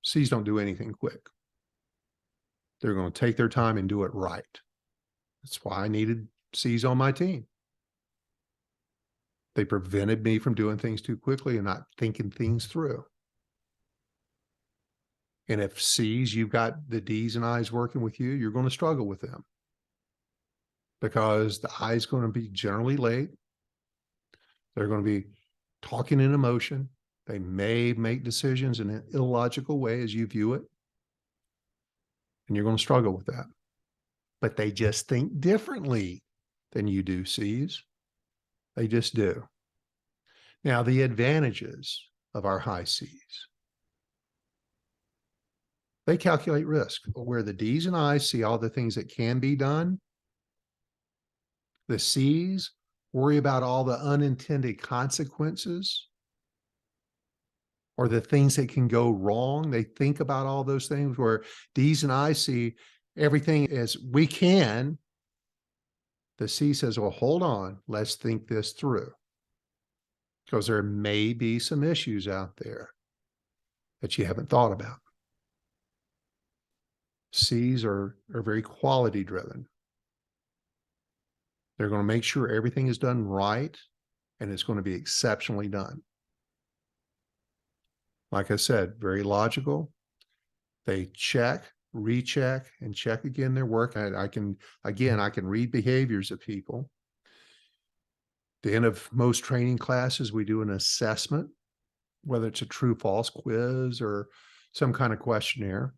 C's don't do anything quick. They're going to take their time and do it right. That's why I needed C's on my team. They prevented me from doing things too quickly and not thinking things through. And if C's, you've got the D's and I's working with you, you're going to struggle with them because the I's going to be generally late. They're going to be talking in emotion. They may make decisions in an illogical way as you view it. And you're going to struggle with that. But they just think differently than you do, C's. They just do. Now, the advantages of our high C's. They calculate risk. Where the D's and I's see all the things that can be done, the C's worry about all the unintended consequences or the things that can go wrong. They think about all those things, where D's and I's see everything as we can. The C says, well, hold on, let's think this through, because there may be some issues out there that you haven't thought about. C's are very quality driven. They're going to make sure everything is done right and it's going to be exceptionally done. Like I said, very logical. They check, recheck, and check again their work. I can read behaviors of people. At the end of most training classes, we do an assessment, whether it's a true false quiz or some kind of questionnaire.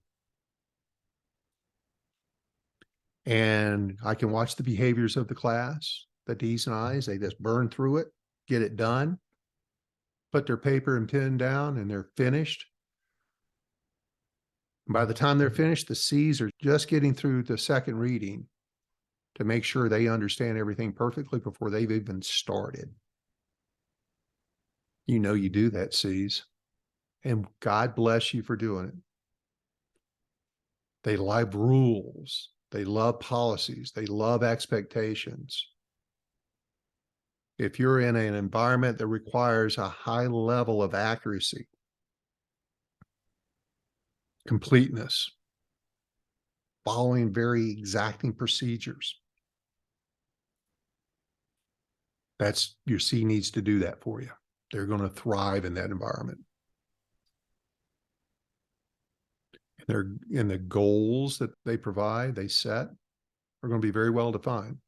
And I can watch the behaviors of the class, the D's and I's. They just burn through it, get it done, put their paper and pen down, and they're finished. And by the time they're finished, the C's are just getting through the second reading to make sure they understand everything perfectly before they've even started. You know you do that, C's. And God bless you for doing it. They love rules. They love policies. They love expectations. If you're in an environment that requires a high level of accuracy, completeness, following very exacting procedures, that's your C needs to do that for you. They're going to thrive in that environment. And the goals that they provide, they set, are going to be very well defined,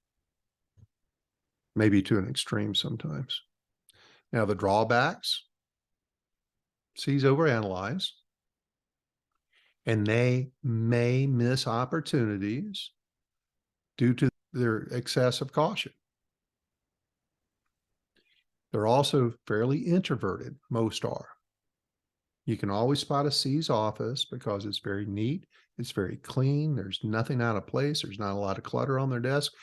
maybe to an extreme sometimes. Now, the drawbacks, C's overanalyze, and they may miss opportunities due to their excessive caution. They're also fairly introverted, most are. You can always spot a C's office because it's very neat. It's very clean. There's nothing out of place. There's not a lot of clutter on their desk.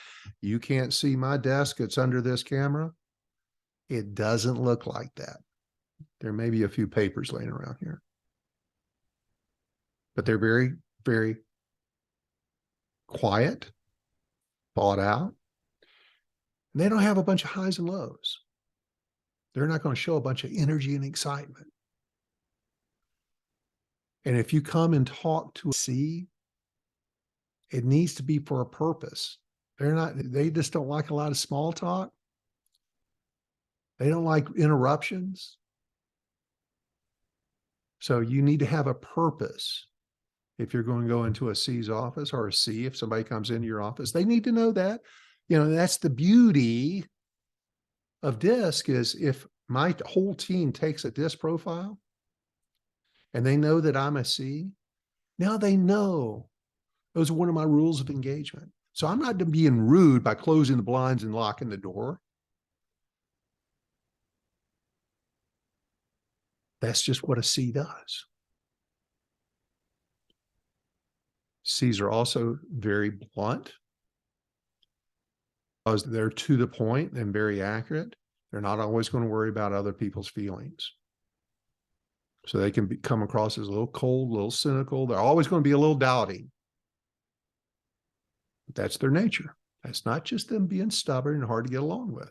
You can't see my desk. It's under this camera. It doesn't look like that. There may be a few papers laying around here. But they're very, very quiet, thought out. And they don't have a bunch of highs and lows. They're not going to show a bunch of energy and excitement. And if you come and talk to a C, it needs to be for a purpose. They just don't like a lot of small talk. They don't like interruptions. So you need to have a purpose. If you're going to go into a C's office, or a C, if somebody comes into your office, they need to know that. That's the beauty of DISC, is if my whole team takes a DISC profile and they know that I'm a C, now they know those are one of my rules of engagement. So I'm not being rude by closing the blinds and locking the door. That's just what a C does. C's are also very blunt because they're to the point and very accurate. They're not always going to worry about other people's feelings. So they can come across as a little cold, a little cynical. They're always going to be a little doubting. But that's their nature. That's not just them being stubborn and hard to get along with.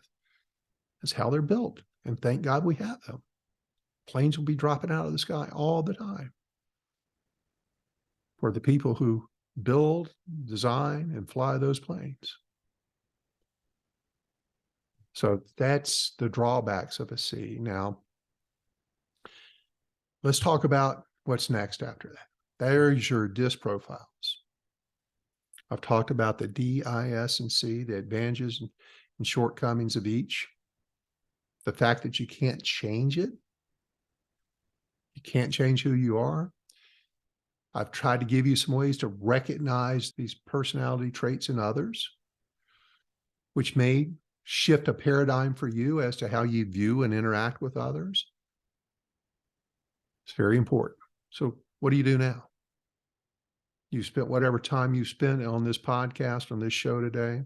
That's how they're built. And thank God we have them. Planes will be dropping out of the sky all the time for the people who build, design, and fly those planes. So that's the drawbacks of a C. Now, let's talk about what's next after that. There's your DISC profiles. I've talked about the D, I, S, and C, the advantages and shortcomings of each. The fact that you can't change it. You can't change who you are. I've tried to give you some ways to recognize these personality traits in others, which may shift a paradigm for you as to how you view and interact with others. It's very important. So what do you do now? You spent whatever time you spent on this podcast, on this show today.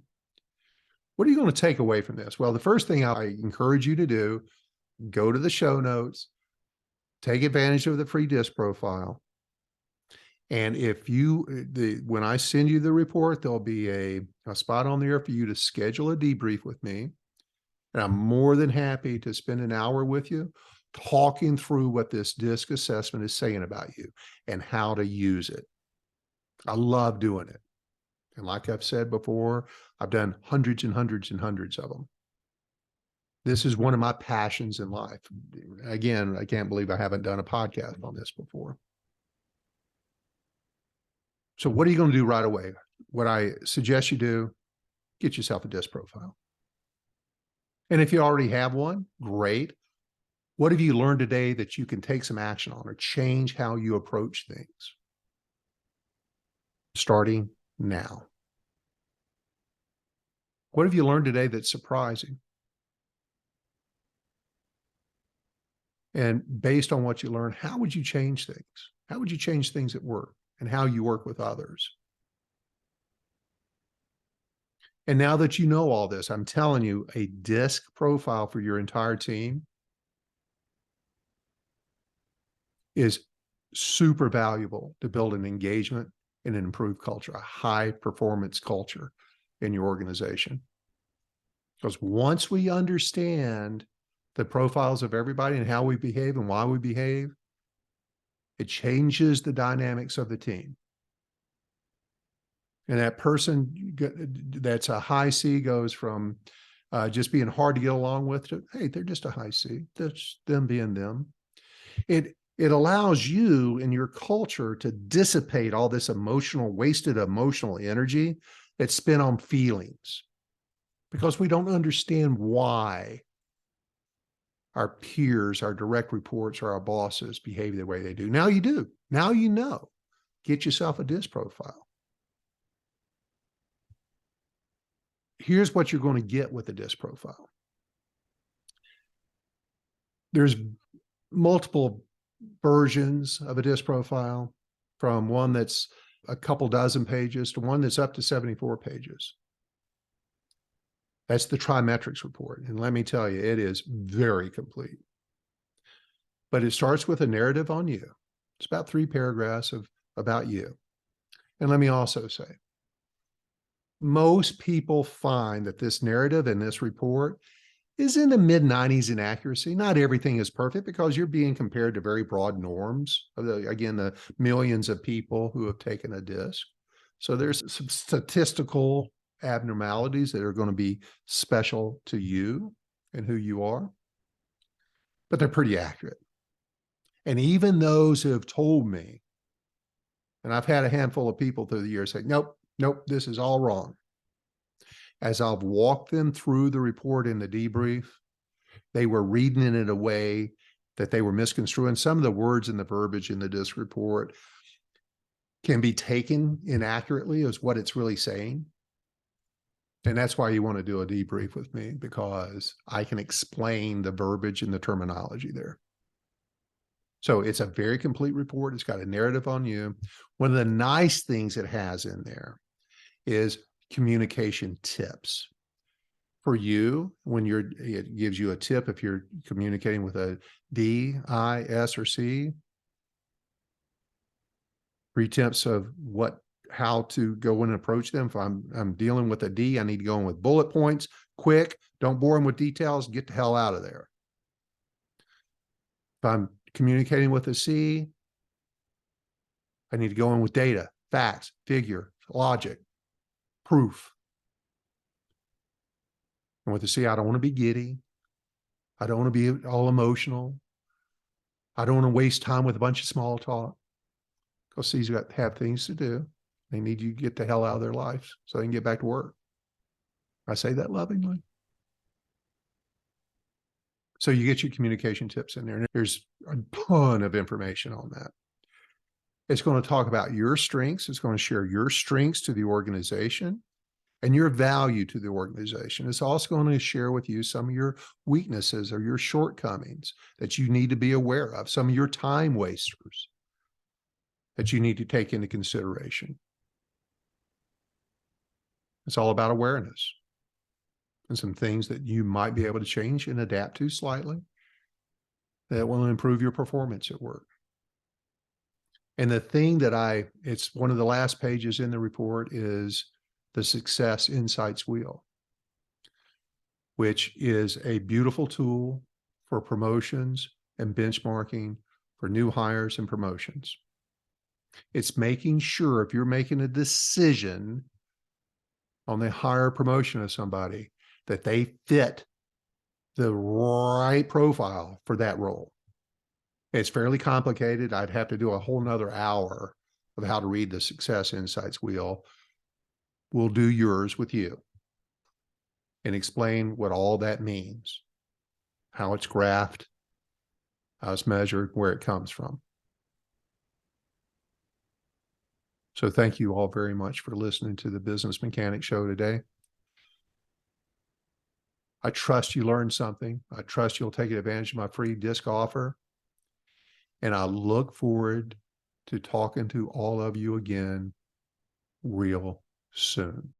What are you going to take away from this? Well, the first thing I encourage you to do, go to the show notes, take advantage of the free DISC profile. And when I send you the report, there'll be a spot on there for you to schedule a debrief with me. And I'm more than happy to spend an hour with you talking through what this DISC assessment is saying about you and how to use it. I love doing it. And like I've said before, I've done hundreds and hundreds and hundreds of them. This is one of my passions in life. Again, I can't believe I haven't done a podcast on this before. So what are you going to do right away? What I suggest you do, get yourself a DISC profile. And if you already have one, great. What have you learned today that you can take some action on or change how you approach things? Starting now. What have you learned today that's surprising? And based on what you learned, how would you change things? How would you change things at work and how you work with others? And now that you know all this, I'm telling you, a DISC profile for your entire team is super valuable to build an engagement in an improved culture, a high performance culture in your organization. Because once we understand the profiles of everybody and how we behave and why we behave, it changes the dynamics of the team. And that person that's a high C goes from just being hard to get along with to, hey, they're just a high C. That's them being them. It allows you and your culture to dissipate all this wasted emotional energy that's spent on feelings, because we don't understand why our peers, our direct reports, or our bosses behave the way they do. Now you do. Now you know. Get yourself a DISC profile. Here's what you're going to get with a DISC profile. There's multiple versions of a DISC profile, from one that's a couple dozen pages to one that's up to 74 pages. That's the Trimetrics report. And let me tell you, it is very complete. But it starts with a narrative on you. It's about 3 paragraphs about you. And let me also say, most people find that this narrative and this report is in the mid-90s in accuracy. Not everything is perfect, because you're being compared to very broad norms. Again, the millions of people who have taken a DISC. So there's some statistical abnormalities that are going to be special to you and who you are, but they're pretty accurate. And even those who have told me, and I've had a handful of people through the years say, nope, this is all wrong. As I've walked them through the report in the debrief, they were reading it in a way that they were misconstruing. Some of the words and the verbiage in the DISC report can be taken inaccurately as what it's really saying. And that's why you want to do a debrief with me, because I can explain the verbiage and the terminology there. So it's a very complete report. It's got a narrative on you. One of the nice things it has in there is communication tips for you. It gives you a tip if you're communicating with a D, I, S, or C. 3 tips of how to go and approach them. If I'm dealing with a D, I need to go in with bullet points, quick. Don't bore them with details. Get the hell out of there. If I'm communicating with a C, I need to go in with data, facts, figure, logic, proof. And with the C, I don't want to be giddy. I don't want to be all emotional. I don't want to waste time with a bunch of small talk, because C's have things to do. They need you to get the hell out of their lives so they can get back to work. I say that lovingly. So you get your communication tips in there. And there's a ton of information on that. It's going to talk about your strengths. It's going to share your strengths to the organization and your value to the organization. It's also going to share with you some of your weaknesses or your shortcomings that you need to be aware of, some of your time wasters that you need to take into consideration. It's all about awareness and some things that you might be able to change and adapt to slightly that will improve your performance at work. And the thing that it's one of the last pages in the report is the Success Insights Wheel, which is a beautiful tool for promotions and benchmarking for new hires and promotions. It's making sure if you're making a decision on the hire promotion of somebody, that they fit the right profile for that role. It's fairly complicated. I'd have to do a whole nother hour of how to read the Success Insights Wheel. We'll do yours with you and explain what all that means, how it's graphed, how it's measured, where it comes from. So thank you all very much for listening to the Business Mechanic Show today. I trust you learned something. I trust you'll take advantage of my free DISC offer. And I look forward to talking to all of you again real soon.